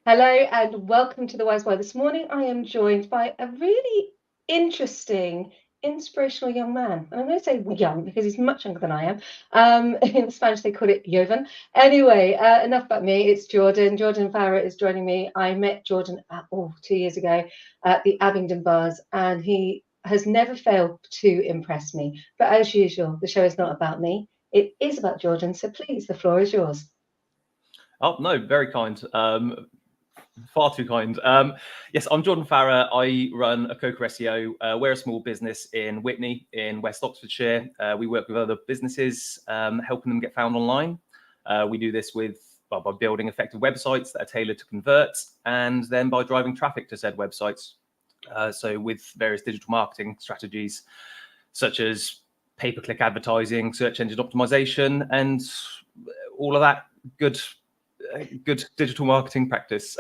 Hello and welcome to the Wise Why. This morning I am joined by a really interesting, inspirational young man. And I'm going to say young because he's much younger than I am. In Spanish they call it joven. Anyway, enough about me. It's Jordan. Jordan Farrar is joining me. I met Jordan 2 years ago at the Abingdon Bars, and he has never failed to impress me. But as usual, the show is not about me. It is about Jordan. So please, the floor is yours. Oh, no, very kind. Far too kind. Yes, I'm Jordan Farrar. I run a Coca SEO. We're a small business in Witney in West Oxfordshire. We work with other businesses, helping them get found online. We do this by building effective websites that are tailored to convert, and then by driving traffic to said websites. So with various digital marketing strategies, such as pay-per-click advertising, search engine optimization, and all of that good digital marketing practice.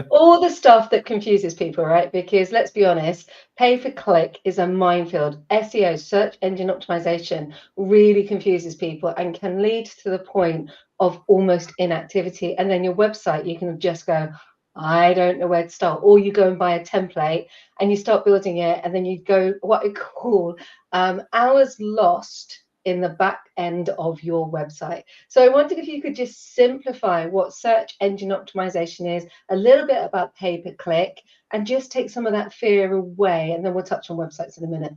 All the stuff that confuses people, right? Because let's be honest, pay per click is a minefield. SEO, search engine optimization, really confuses people and can lead to the point of almost inactivity. And then your website, you can just go, I don't know where to start. Or you go and buy a template and you start building it, and then you go what I call hours lost in the back end of your website. So I wondered if you could just simplify what search engine optimization is, a little bit about pay-per-click, and just take some of that fear away, and then we'll touch on websites in a minute.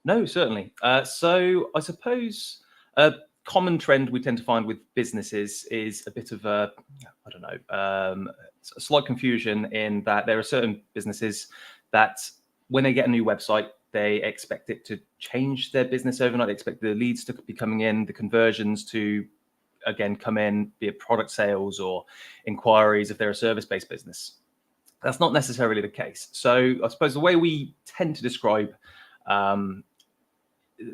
No, certainly. So I suppose a common trend we tend to find with businesses is a bit of a slight confusion in that there are certain businesses that when they get a new website, they expect it to change their business overnight. They expect the leads to be coming in, the conversions to, again, come in, be it product sales or inquiries if they're a service-based business. That's not necessarily the case. So I suppose the way we tend to describe the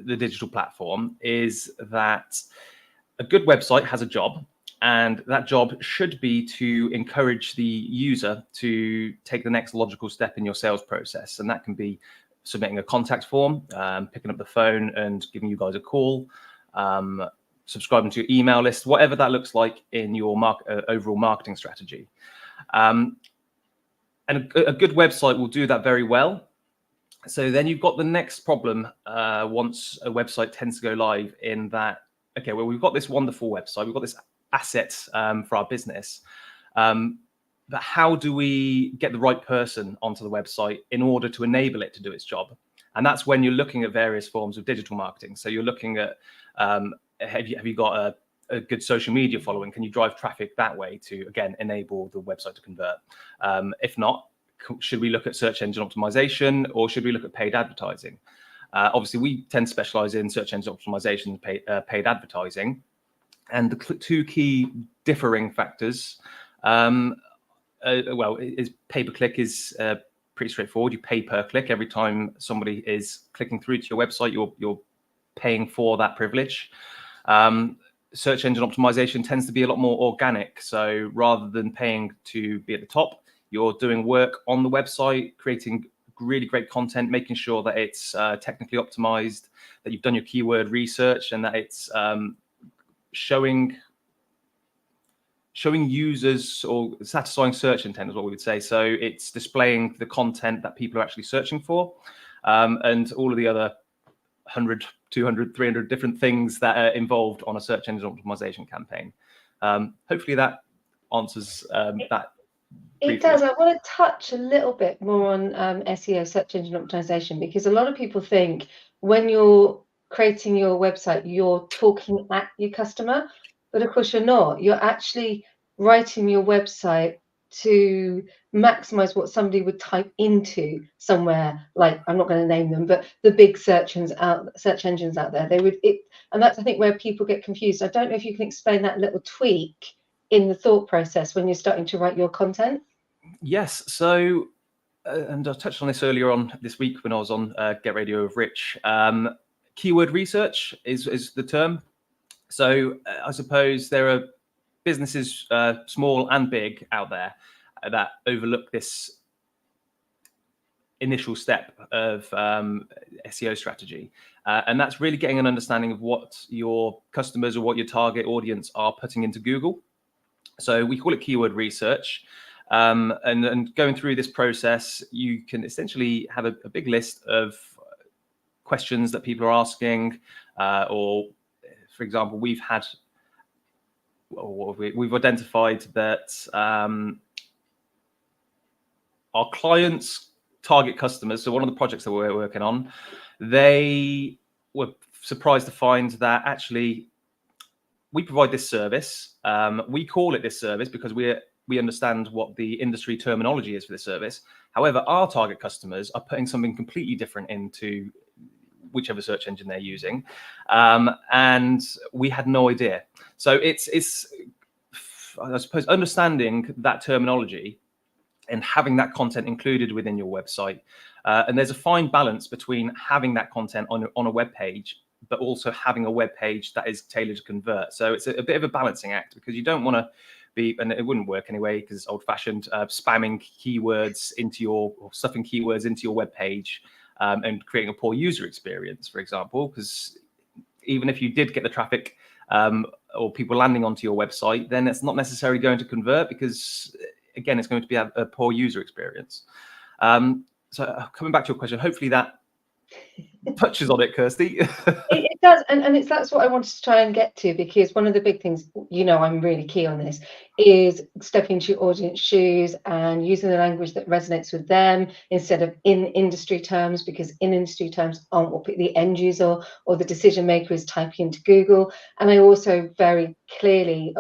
digital platform is that a good website has a job, and that job should be to encourage the user to take the next logical step in your sales process. And that can be submitting a contact form, picking up the phone and giving you guys a call, subscribing to your email list, whatever that looks like in your overall marketing strategy. And a good website will do that very well. So then you've got the next problem once a website tends to go live, in that, okay, well, we've got this wonderful website, we've got this asset for our business, but how do we get the right person onto the website in order to enable it to do its job? And that's when you're looking at various forms of digital marketing. So you're looking at, have you got a good social media following? Can you drive traffic that way to, again, enable the website to convert? If not, should we look at search engine optimization, or should we look at paid advertising? Obviously, we tend to specialize in search engine optimization and paid advertising. And the two key differing factors, is pay-per-click is pretty straightforward. You pay per click. Every time somebody is clicking through to your website, you're paying for that privilege. Search engine optimization tends to be a lot more organic. So rather than paying to be at the top, you're doing work on the website, creating really great content, making sure that it's technically optimized, that you've done your keyword research, and that it's showing users, or satisfying search intent is what we would say. So it's displaying the content that people are actually searching for, and all of the other 100, 200, 300 different things that are involved on a search engine optimization campaign. Hopefully that answers that. It does. I want to touch a little bit more on SEO, search engine optimization, because a lot of people think when you're creating your website, you're talking at your customer, but of course you're not. You're actually writing your website to maximize what somebody would type into somewhere, like, I'm not going to name them, but the big search engines out there. And that's, I think, where people get confused. I don't know if you can explain that little tweak in the thought process when you're starting to write your content. Yes. So, and I touched on this earlier on this week when I was on Get Radio with Rich. Keyword research is the term. So I suppose there are businesses, small and big, out there that overlook this initial step of SEO strategy. And that's really getting an understanding of what your customers or what your target audience are putting into Google. So we call it keyword research. And going through this process, you can essentially have a big list of questions that people are asking, or for example, we've identified that our clients' target customers, so one of the projects that we're working on, they were surprised to find that actually we provide this service. We call it this service because we understand what the industry terminology is for this service. However, our target customers are putting something completely different into whichever search engine they're using, and we had no idea. So it's I suppose understanding that terminology and having that content included within your website. And there's a fine balance between having that content on a web page, but also having a web page that is tailored to convert. So it's a bit of a balancing act, because you don't want to be, and it wouldn't work anyway because it's old-fashioned, spamming keywords or stuffing keywords into your web page, and creating a poor user experience, for example, because even if you did get the traffic or people landing onto your website, then it's not necessarily going to convert, because again, it's going to be a poor user experience. So coming back to your question, hopefully that touches on it, Kirsty. It does, and that's what I wanted to try and get to, because one of the big things, I'm really key on this, is stepping into your audience shoes and using the language that resonates with them instead of in industry terms, because in industry terms aren't what the end user or the decision maker is typing into Google. And I also very clearly,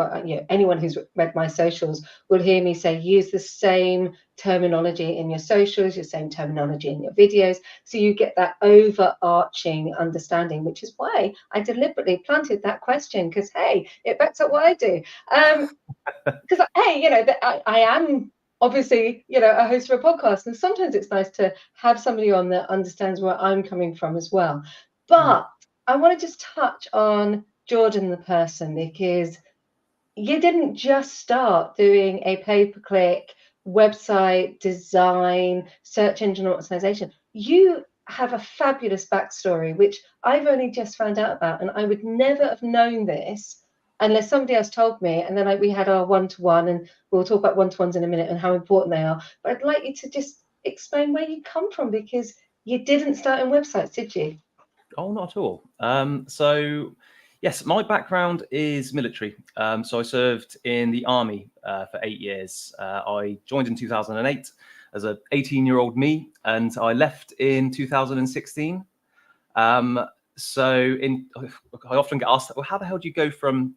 anyone who's read my socials will hear me say, use the same terminology in your socials, your same terminology in your videos, so you get that overarching understanding, which is why I deliberately planted that question, because hey, it backs up what I do. Because I am obviously a host of a podcast, and sometimes it's nice to have somebody on that understands where I'm coming from as well. But I want to just touch on Jordan the person, because you didn't just start doing a pay-per-click website design, search engine optimization. You have a fabulous backstory, which I've only just found out about, and I would never have known this unless somebody else told me. And then we had our one-to-one, and we'll talk about one-to-ones in a minute and how important they are. But I'd like you to just explain where you come from, because you didn't start in websites, did you? Oh, not at all. So yes, my background is military. So I served in the army for 8 years. I joined in 2008 as an 18-year-old me, and I left in 2016. So I often get asked, well, how the hell do you go from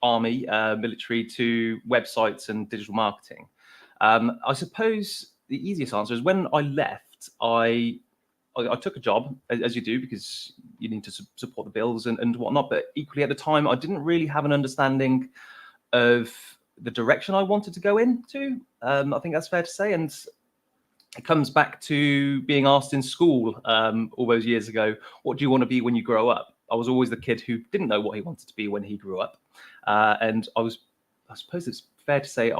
army, military, to websites and digital marketing? I suppose the easiest answer is when I left, I took a job, as you do, because you need to support the bills and whatnot. But equally at the time, I didn't really have an understanding of the direction I wanted to go into. I think that's fair to say. And it comes back to being asked in school all those years ago, what do you want to be when you grow up? I was always the kid who didn't know what he wanted to be when he grew up. And I suppose it's fair to say,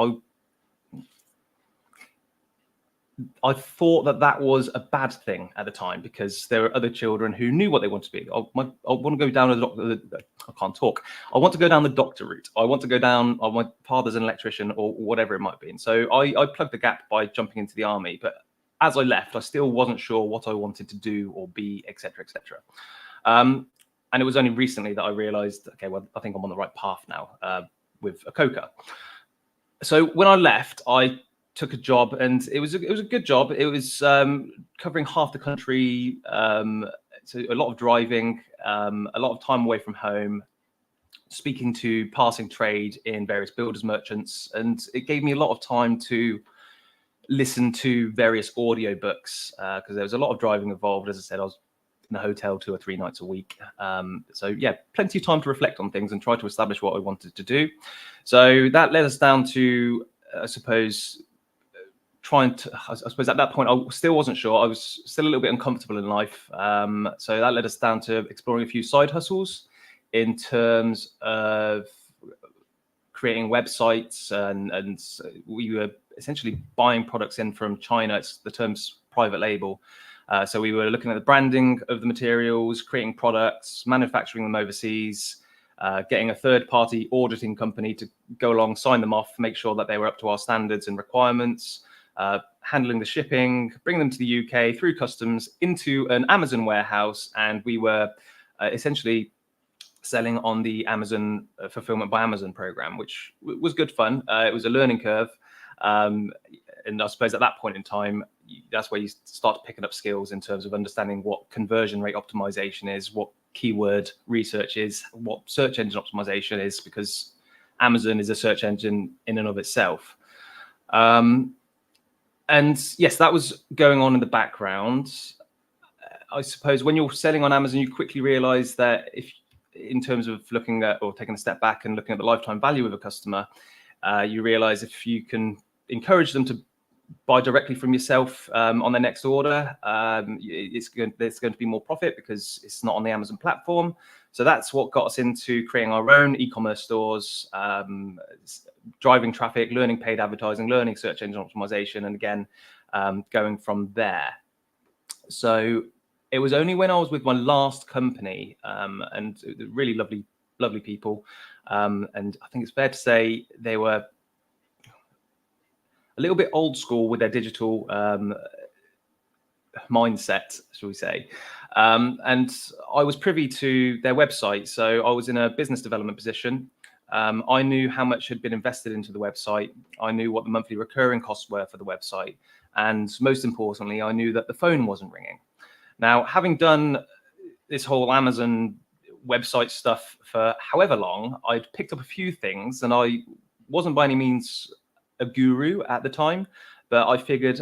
I thought that was a bad thing at the time, because there were other children who knew what they wanted to be. I want to go down I can't talk. I want to go down the doctor route. I want to go down, my father's an electrician or whatever it might be. And so I plugged the gap by jumping into the army. But as I left, I still wasn't sure what I wanted to do or be, etc., etc. And it was only recently that I realized, okay, well, I think I'm on the right path now with a Coca. So when I left, I took a job, and it was a good job. It was covering half the country, so a lot of driving, a lot of time away from home, speaking to passing trade in various builders merchants, and it gave me a lot of time to listen to various audio books, because there was a lot of driving involved. As I said, I was in a hotel 2 or 3 nights a week, so yeah, plenty of time to reflect on things and try to establish what I wanted to do. So that led us down to, I suppose, I suppose at that point, I still wasn't sure. I was still a little bit uncomfortable in life. So that led us down to exploring a few side hustles in terms of creating websites, and we were essentially buying products in from China. The term's private label. So we were looking at the branding of the materials, creating products, manufacturing them overseas, getting a third-party auditing company to go along, sign them off, make sure that they were up to our standards and requirements, handling the shipping, bring them to the UK through customs into an Amazon warehouse, and we were essentially selling on the Amazon Fulfillment by Amazon program, which was good fun. It was a learning curve. And I suppose at that point in time, that's where you start picking up skills in terms of understanding what conversion rate optimization is, what keyword research is, what search engine optimization is, because Amazon is a search engine in and of itself. And yes, that was going on in the background. I suppose when you're selling on Amazon, you quickly realize that in terms of looking at or taking a step back and looking at the lifetime value of a customer, you realize if you can encourage them to buy directly from yourself on their next order, there's going to be more profit because it's not on the Amazon platform. So that's what got us into creating our own e-commerce stores, driving traffic, learning paid advertising, learning search engine optimization, and again, going from there. So it was only when I was with my last company, and really lovely people, and I think it's fair to say they were a little bit old school with their digital mindset, shall we say. And I was privy to their website, so I was in a business development position. I knew how much had been invested into the website. I knew what the monthly recurring costs were for the website. And most importantly, I knew that the phone wasn't ringing. Now, having done this whole Amazon website stuff for however long, I'd picked up a few things, and I wasn't by any means a guru at the time, but I figured,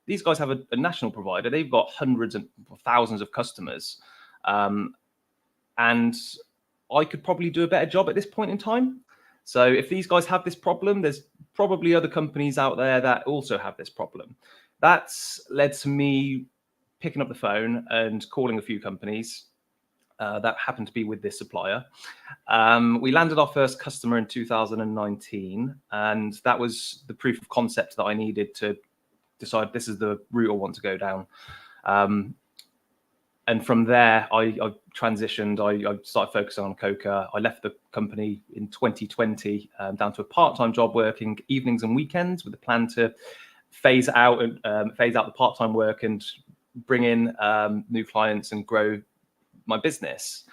these guys have a national provider. They've got hundreds and thousands of customers. And I could probably do a better job at this point in time. So if these guys have this problem, there's probably other companies out there that also have this problem. That's led to me picking up the phone and calling a few companies that happened to be with this supplier. We landed our first customer in 2019, and that was the proof of concept that I needed to decide this is the route I want to go down. And from there, I transitioned. I started focusing on Coca. I left the company in 2020 down to a part-time job working evenings and weekends with a plan to phase out the part-time work and bring in new clients and grow my business.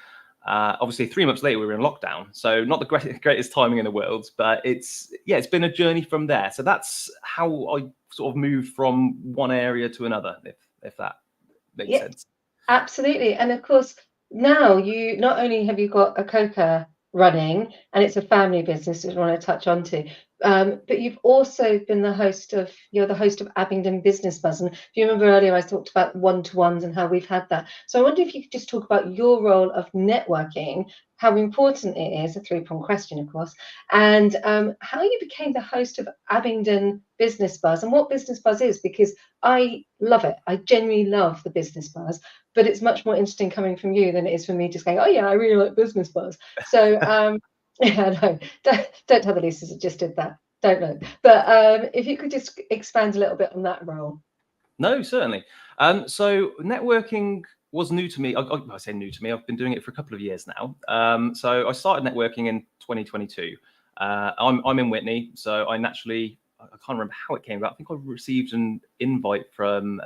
Obviously 3 months later we were in lockdown, so not the greatest timing in the world, but it's been a journey from there. So that's how I sort of moved from one area to another, if that makes sense. Absolutely. And of course, now you not only have you got a Coca running, and it's a family business, which I want to touch on to, but you've also been the host of Abingdon Business Buzz. And if you remember earlier, I talked about one-to-ones and how we've had that. So I wonder if you could just talk about your role of networking, how important it is, a three-pronged question, of course, and how you became the host of Abingdon Business Buzz and what Business Buzz is, because I love it. I genuinely love the Business Buzz, but it's much more interesting coming from you than it is for me just going, oh yeah, I really like Business Buzz. So yeah, no, don't tell the listeners it just did that. Don't know. But if you could just expand a little bit on that role. No, certainly. So networking was new to me. I say new to me. I've been doing it for a couple of years now. So I started networking in 2022. I'm in Whitney, so I can't remember how it came about. I think I received an invite from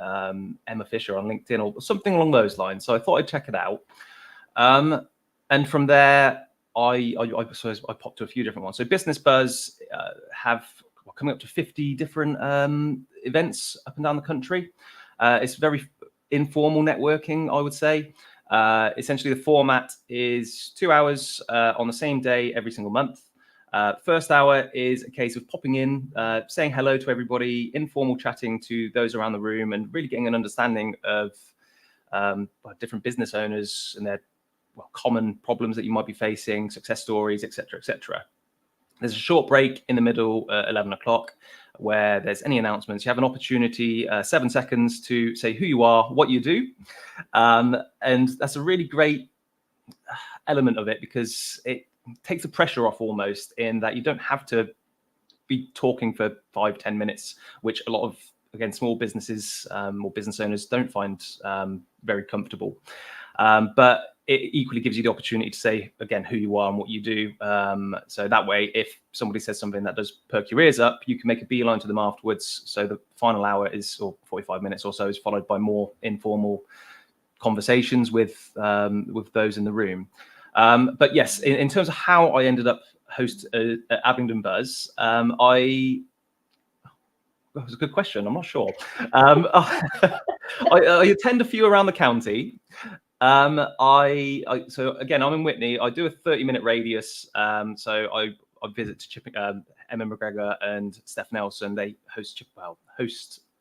Emma Fisher on LinkedIn or something along those lines. So I thought I'd check it out. And from there, I suppose I popped to a few different ones. So Business Buzz have coming up to 50 different events up and down the country. It's very informal networking, I would say. Essentially, the format is 2 hours on the same day every single month. First hour is a case of popping in, saying hello to everybody, informal chatting to those around the room, and really getting an understanding of different business owners and their common problems that you might be facing, success stories, etc., etc. There's a short break in the middle, 11 o'clock, where there's any announcements. You have an opportunity, 7 seconds to say who you are, what you do. And that's a really great element of it, because it takes the pressure off almost, in that you don't have to be talking for 5-10 minutes, which a lot of, again, small businesses or business owners don't find very comfortable. But it equally gives you the opportunity to say, again, who you are and what you do. So that way, if somebody says something that does perk your ears up, you can make a beeline to them afterwards. So the final hour is, or 45 minutes or so, is followed by more informal conversations with those in the room. But yes, in terms of how I ended up host at Abingdon Buzz, that was a good question. I'm not sure. I attend a few around the county. So again, I'm in Whitney. I do a 30-minute radius. So I visit Emma McGregor and Steph Nelson. They host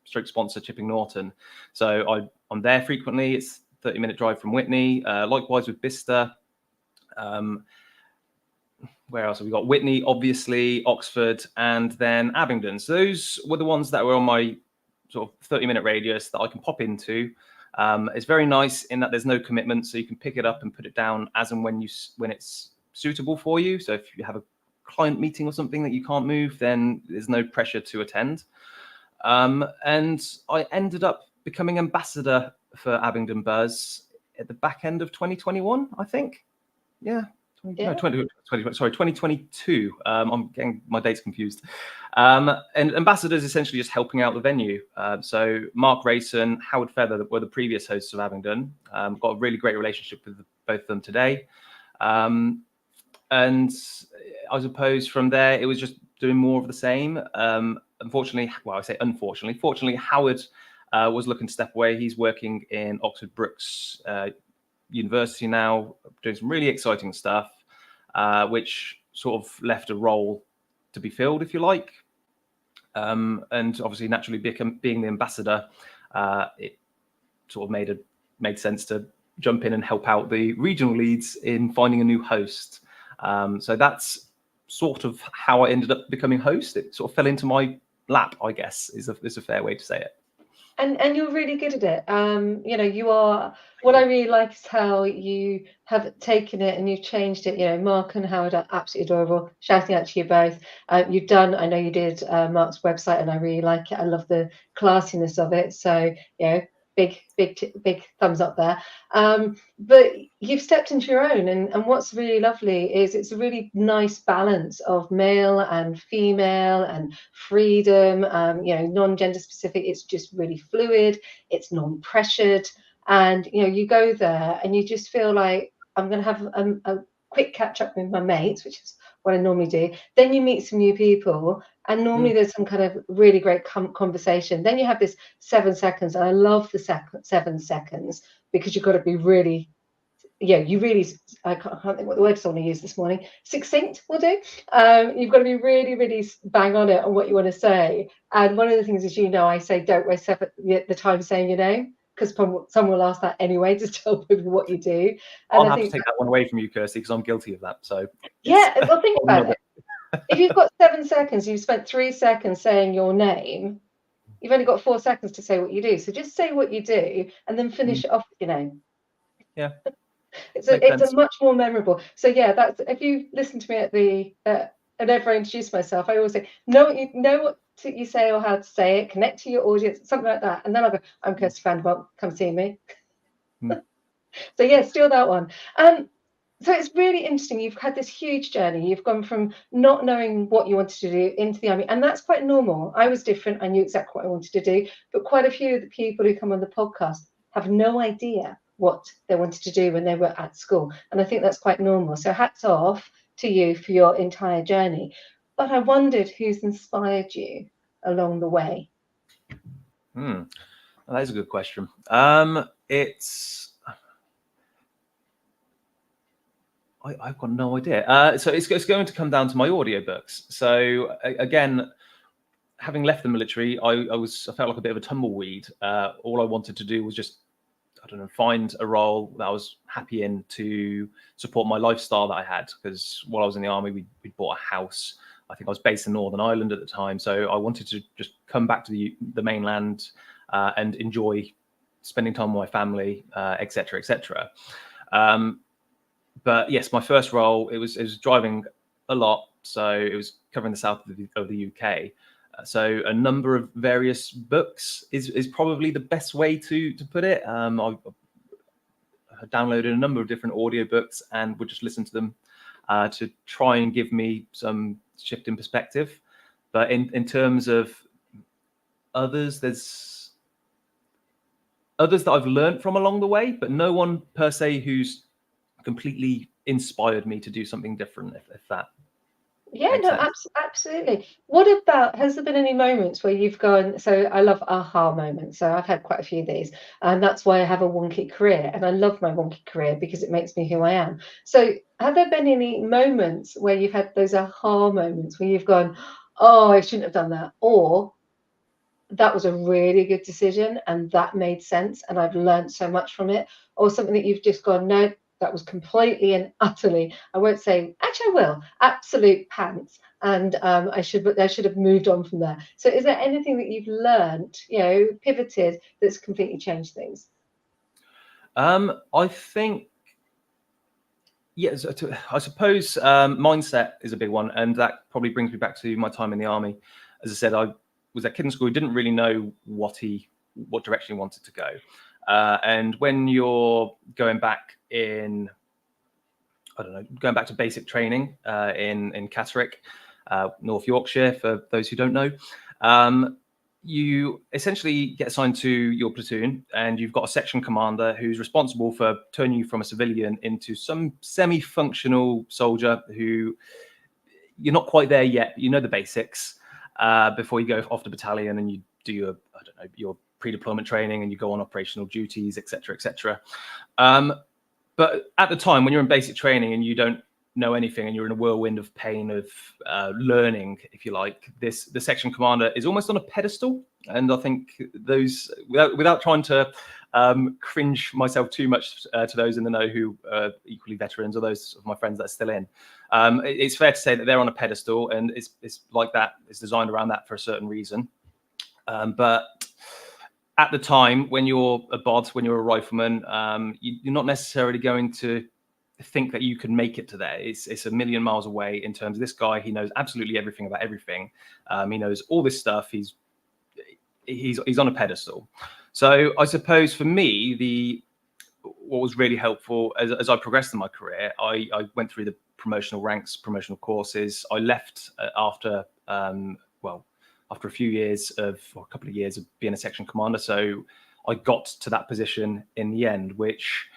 stroke sponsor Chipping Norton. So I'm there frequently. It's 30-minute drive from Whitney. Likewise with Bicester. Where else have we got? Whitney, obviously, Oxford, and then Abingdon. So those were the ones that were on my sort of 30-minute radius that I can pop into. It's very nice in that there's no commitment, so you can pick it up and put it down as and when it's suitable for you. So if you have a client meeting or something that you can't move, then there's no pressure to attend. And I ended up becoming ambassador for Abingdon Buzz at the back end of 2021, I think. Yeah. No, 2022. I'm getting my dates confused. And ambassador is essentially just helping out the venue. So Mark Rayson, Howard Feather were the previous hosts of Abingdon. Got a really great relationship with both of them today. And I suppose from there, it was just doing more of the same. Unfortunately, well, I say unfortunately, fortunately, Howard was looking to step away. He's working in Oxford Brookes University now, doing some really exciting stuff, which sort of left a role to be filled, if you like. And obviously, naturally, being the ambassador, it sort of made sense to jump in and help out the regional leads in finding a new host. So that's sort of how I ended up becoming host. It sort of fell into my lap, I guess, is a fair way to say it. And you're really good at it. You are. What I really like is how you have taken it and you've changed it. Mark and Howard are absolutely adorable. Shouting out to you both. I know you did Mark's website, and I really like it. I love the classiness of it. So big thumbs up there. But you've stepped into your own, and what's really lovely is it's a really nice balance of male and female and freedom, non-gender specific. It's just really fluid, it's non-pressured, and you go there and you just feel like I'm going to have a quick catch up with my mates, which is what I normally do. Then you meet some new people, and normally there's some kind of really great conversation. Then you have this 7 seconds, and I love the 7 seconds because you've got to be really, I can't think what the word I want to use this morning. Succinct will do. You've got to be really, really bang on it on what you want to say. And one of the things is, I say don't waste the time saying your name, because someone will ask that anyway. Just tell people what you do. And I'll have to take that one away from you, Kirsty, because I'm guilty of that. So yes. Yeah, well, think about it. If you've got 7 seconds, you've spent 3 seconds saying your name. You've only got 4 seconds to say what you do. So just say what you do, and then finish it off with your name. Yeah. It's a much more memorable. So yeah, that's, if you listen to me at the whenever I introduce myself, I always say know what you say or how to say it, connect to your audience, something like that, and then I'll go, I'm Kirsty Vanderbilt, come see me. So yeah, steal that one. So it's really interesting. You've had this huge journey. You've gone from not knowing what you wanted to do into the army, and that's quite normal. I was different. I knew exactly what I wanted to do, but quite a few of the people who come on the podcast have no idea what they wanted to do when they were at school, and I think that's quite normal. So hats off to you for your entire journey. But I wondered who's inspired you along the way. Well, that is a good question. I've got no idea. So it's going to come down to my audiobooks. So again, having left the military, I felt like a bit of a tumbleweed. All I wanted to do was just, find a role that I was happy in to support my lifestyle that I had. Because while I was in the army, we bought a house. I think I was based in Northern Ireland at the time, so I wanted to just come back to the mainland and enjoy spending time with my family, etc., etc. But yes, my first role, it was driving a lot, so it was covering the south of the UK. So a number of various books is probably the best way to put it. had downloaded a number of different audiobooks and would just listen to them to try and give me some shift in perspective. But in terms of others, there's others that I've learned from along the way, but no one per se who's completely inspired me to do something different, if that Yeah, makes no, sense. absolutely. What about, has there been any moments where you've gone, so I love aha moments. So I've had quite a few of these, and that's why I have a wonky career. And I love my wonky career because it makes me who I am. So have there been any moments where you've had those aha moments where you've gone, oh, I shouldn't have done that, or that was a really good decision and that made sense and I've learned so much from it, or something that you've just gone, no, that was completely and utterly, I won't say, actually I will, absolute pants, and I should have moved on from there. So is there anything that you've learned, pivoted, that's completely changed things? I think, yes, I suppose mindset is a big one, and that probably brings me back to my time in the army. As I said, I was at kid in school, he didn't really know what direction he wanted to go. And when you're going back in, I don't know, going back to basic training in Catterick, North Yorkshire, for those who don't know, you essentially get assigned to your platoon, and you've got a section commander who's responsible for turning you from a civilian into some semi-functional soldier who you're not quite there yet, but you know the basics before you go off to battalion and you do your, I don't know, your pre-deployment training and you go on operational duties, etc., etc. But at the time when you're in basic training and you don't know anything and you're in a whirlwind of pain of learning, if you like, the section commander is almost on a pedestal. And I think those, without trying to cringe myself too much to those in the know who are equally veterans, or those of my friends that are still in, it's fair to say that they're on a pedestal, and it's like that. It's designed around that for a certain reason. But at the time, when you're a bod, when you're a rifleman, you're not necessarily going to think that you can make it to there. It's a million miles away in terms of this guy. He knows absolutely everything about everything. He knows all this stuff. He's on a pedestal. So I suppose for me, what was really helpful as I progressed in my career, I went through the promotional ranks, promotional courses. I left after a few years a couple of years of being a section commander. So I got to that position in the end, which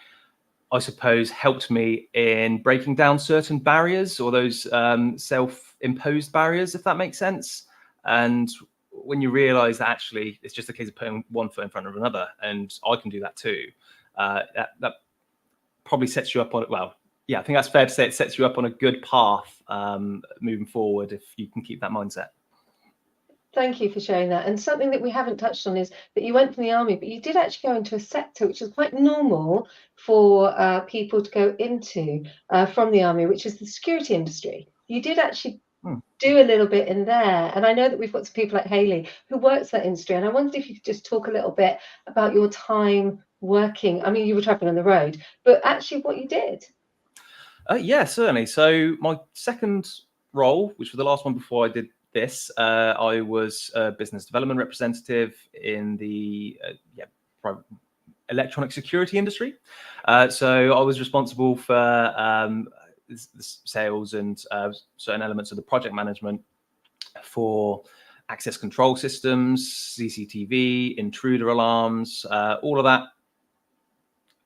I suppose helped me in breaking down certain barriers, or those self-imposed barriers, if that makes sense. And when you realize that actually it's just a case of putting one foot in front of another, and I can do that too, that probably sets you up on, well, yeah, I think that's fair to say it sets you up on a good path moving forward if you can keep that mindset. Thank you for sharing that. And something that we haven't touched on is that you went from the army, but you did actually go into a sector which is quite normal for people to go into from the army, which is the security industry. You did actually do a little bit in there. And I know that we've got some people like Hayley who works that industry. And I wondered if you could just talk a little bit about your time working. I mean, you were traveling on the road, but actually what you did. Yeah, certainly. So my second role, which was the last one before I did this, I was a business development representative in the electronic security industry. So I was responsible for the sales and certain elements of the project management for access control systems, CCTV, intruder alarms, all of that.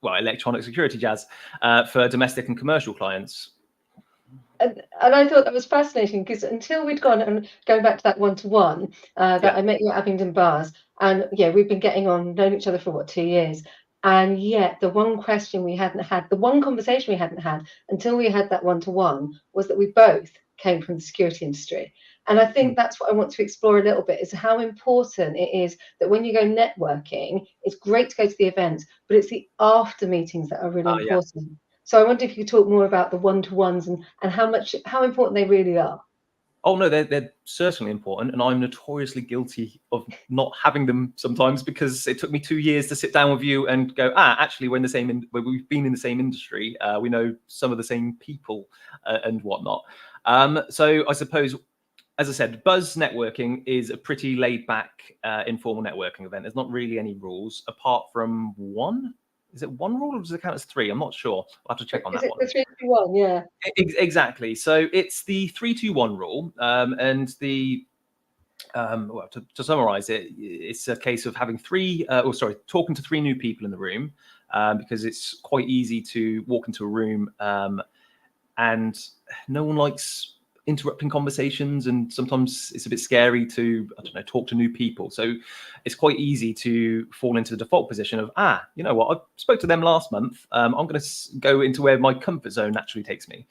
Well, electronic security jazz for domestic and commercial clients. And I thought that was fascinating, because until we'd gone, and going back to that one-to-one that I met you at Abingdon Bars, and yeah, we've been getting on, known each other for 2 years, and yet the one question we hadn't had, the one conversation we hadn't had until we had that one-to-one, was that we both came from the security industry. And I think that's what I want to explore a little bit, is how important it is that when you go networking, it's great to go to the events, but it's the after meetings that are really important. Yeah. So I wonder if you could talk more about the one-to-ones and how important they really are. Oh no, they're certainly important, and I'm notoriously guilty of not having them sometimes, because it took me 2 years to sit down with you and go, actually we're in the same, we've been in the same industry, we know some of the same people and whatnot. So I suppose, as I said, Buzz Networking is a pretty laid back, informal networking event. There's not really any rules apart from one. is it one rule or does it count as three? I'm not sure. I'll have to check on Is that it one. the 3, 2, 1? Yeah. Exactly. So it's the 3-2-1 rule, and the well, to summarize it, it's a case of having talking to 3 new people in the room, because it's quite easy to walk into a room, and no one likes interrupting conversations, and sometimes it's a bit scary to, I don't know, talk to new people. So it's quite easy to fall into the default position of, you know what, I spoke to them last month. I'm going to go into where my comfort zone naturally takes me.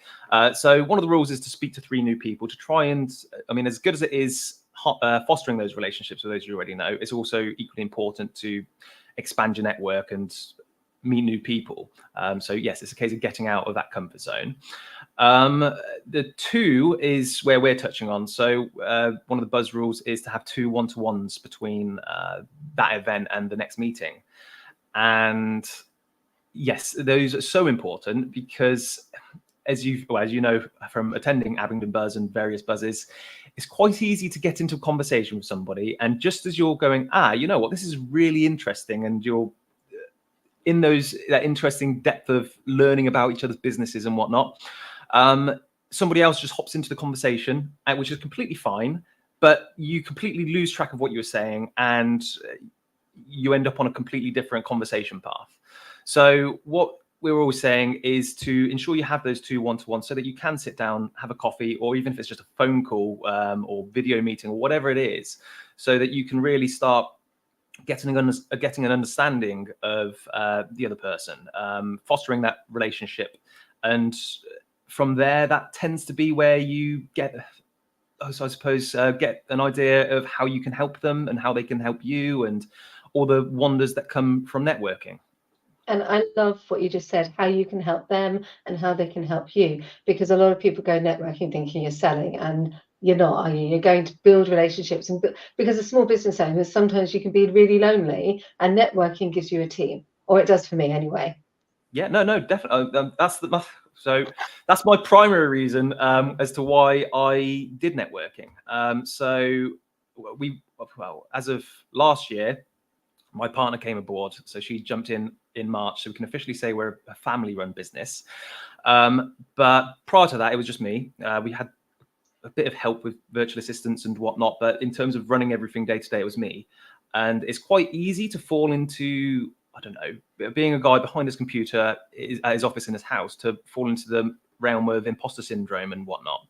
So one of the rules is to speak to 3 new people to try and, I mean, as good as it is fostering those relationships with those you already know, it's also equally important to expand your network and meet new people. So yes, it's a case of getting out of that comfort zone. The 2 is where we're touching on. So one of the buzz rules is to have 2 one-to-ones between that event and the next meeting. And yes, those are so important because as you know from attending Abingdon Buzz and various buzzes, it's quite easy to get into a conversation with somebody, and just as you're going, you know what, this is really interesting, and you're in that interesting depth of learning about each other's businesses and whatnot, somebody else just hops into the conversation, which is completely fine, but you completely lose track of what you were saying and you end up on a completely different conversation path. So what we're always saying is to ensure you have those 2 one-to-ones so that you can sit down, have a coffee, or even if it's just a phone call or video meeting or whatever it is, so that you can really start getting an understanding of the other person, fostering that relationship. And from there, that tends to be where you get, I suppose, get an idea of how you can help them and how they can help you, and all the wonders that come from networking. And I love what you just said, how you can help them and how they can help you, because a lot of people go networking thinking you're selling, and you're not, are you? You're going to build relationships, and because as small business owners, sometimes you can be really lonely, and networking gives you a team, or it does for me anyway. Yeah, no, definitely. So that's my primary reason as to why I did networking. So as of last year, my partner came aboard, so she jumped in March, so we can officially say we're a family-run business. But prior to that, it was just me. We had a bit of help with virtual assistants and whatnot, but in terms of running everything day to day, it was me. And it's quite easy to fall into, I don't know, being a guy behind his computer at his office in his house, to fall into the realm of imposter syndrome and whatnot,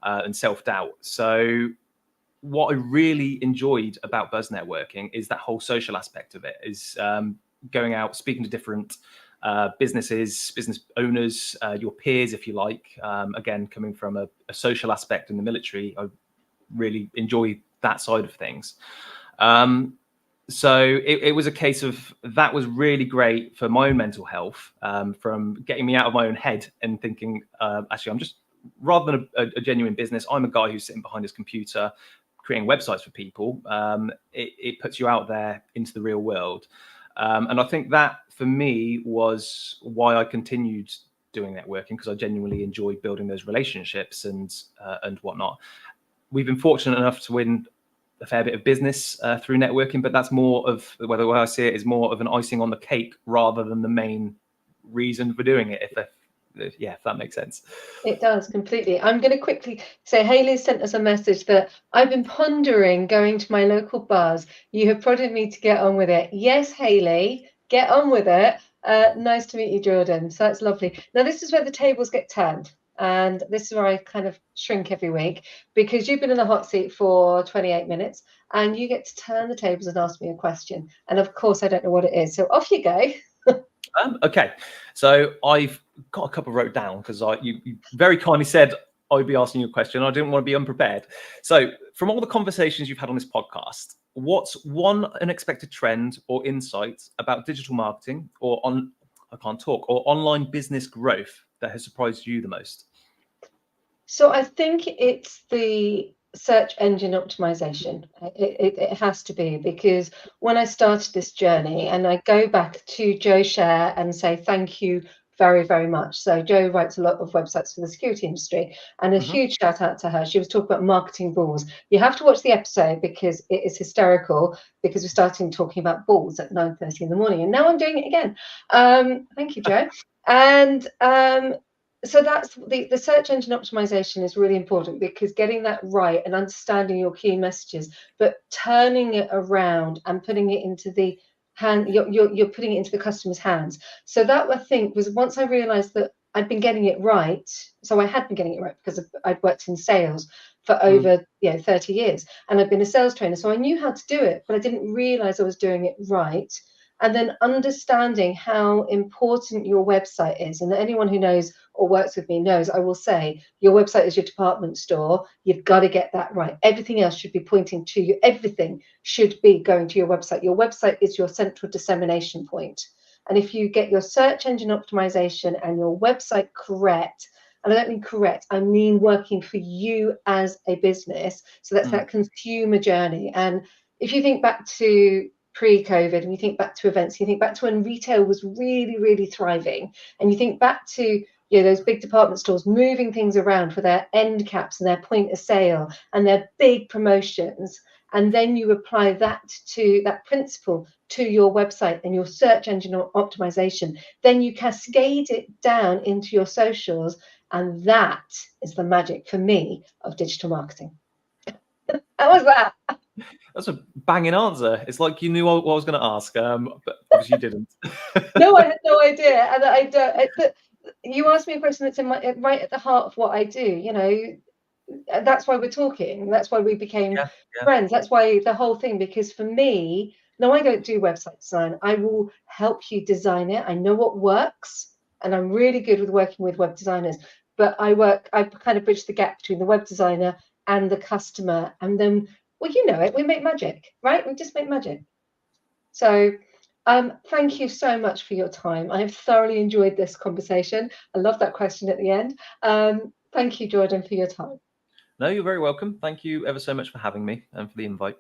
and self-doubt. So what I really enjoyed about Buzz networking is that whole social aspect of it, is going out, speaking to different businesses, business owners, your peers, if you like. Again, coming from a social aspect in the military, I really enjoy that side of things. So it was a case of, that was really great for my own mental health, from getting me out of my own head and thinking, actually, I'm just, rather than a genuine business, I'm a guy who's sitting behind his computer creating websites for people. It puts you out there into the real world. And I think that for me was why I continued doing networking, because I genuinely enjoy building those relationships and whatnot. We've been fortunate enough to win a fair bit of business through networking, but that's more of, the way I see it, is more of an icing on the cake rather than the main reason for doing it, if that makes sense. It does completely. I'm going to quickly say, Hayley sent us a message that I've been pondering going to my local buzz. You have prodded me to get on with it. Yes, Hayley, get on with it. Nice to meet you, Jordan. So that's lovely. Now, this is where the tables get turned. And this is where I kind of shrink every week, because you've been in the hot seat for 28 minutes and you get to turn the tables and ask me a question. And of course, I don't know what it is. So off you go. Okay, so I've got a couple wrote down, because you very kindly said I'd be asking you a question. I didn't want to be unprepared. So from all the conversations you've had on this podcast, what's one unexpected trend or insight about digital marketing or online business growth that has surprised you the most? So I think it's the search engine optimization. It has to be, because when I started this journey, and I go back to Joe Share and say thank you very, very much. So Jo writes a lot of websites for the security industry, and a Mhm. huge shout out to her. She was talking about marketing balls. You have to watch the episode because it is hysterical, because we're starting talking about balls at 9:30 in the morning, and now I'm doing it again. Thank you, Jo. And so that's the search engine optimization is really important, because getting that right and understanding your key messages, but turning it around and putting it into the hand, you're putting it into the customer's hands. So that, I think, was once I realized that I'd been getting it right. So I had been getting it right because I'd worked in sales for over 30 years, and I've been a sales trainer, so I knew how to do it, but I didn't realize I was doing it right. And then understanding how important your website is, and anyone who knows or works with me knows, I will say your website is your department store. You've got to get that right. Everything else should be pointing to you. Everything should be going to your website. Your website is your central dissemination point. And if you get your search engine optimization and your website correct, and I don't mean correct, I mean working for you as a business. So that's that consumer journey. And if you think back to pre-COVID, and you think back to events, you think back to when retail was really, really thriving, and you think back to those big department stores moving things around for their end caps and their point of sale and their big promotions, and then you apply that principle to your website and your search engine optimization, then you cascade it down into your socials, and that is the magic for me of digital marketing. How was that? That's a banging answer. It's like you knew what I was going to ask, but obviously you didn't. No, I had no idea, and I don't. But you asked me a question that's right at the heart of what I do. That's why we're talking. That's why we became friends. That's why the whole thing. Because for me, no, I don't do website design. I will help you design it. I know what works, and I'm really good with working with web designers. But I kind of bridge the gap between the web designer and the customer, and then, well, you know it. We make magic, right? We just make magic. So, thank you so much for your time. I have thoroughly enjoyed this conversation. I love that question at the end. Thank you, Jordan, for your time. No, you're very welcome. Thank you ever so much for having me and for the invite.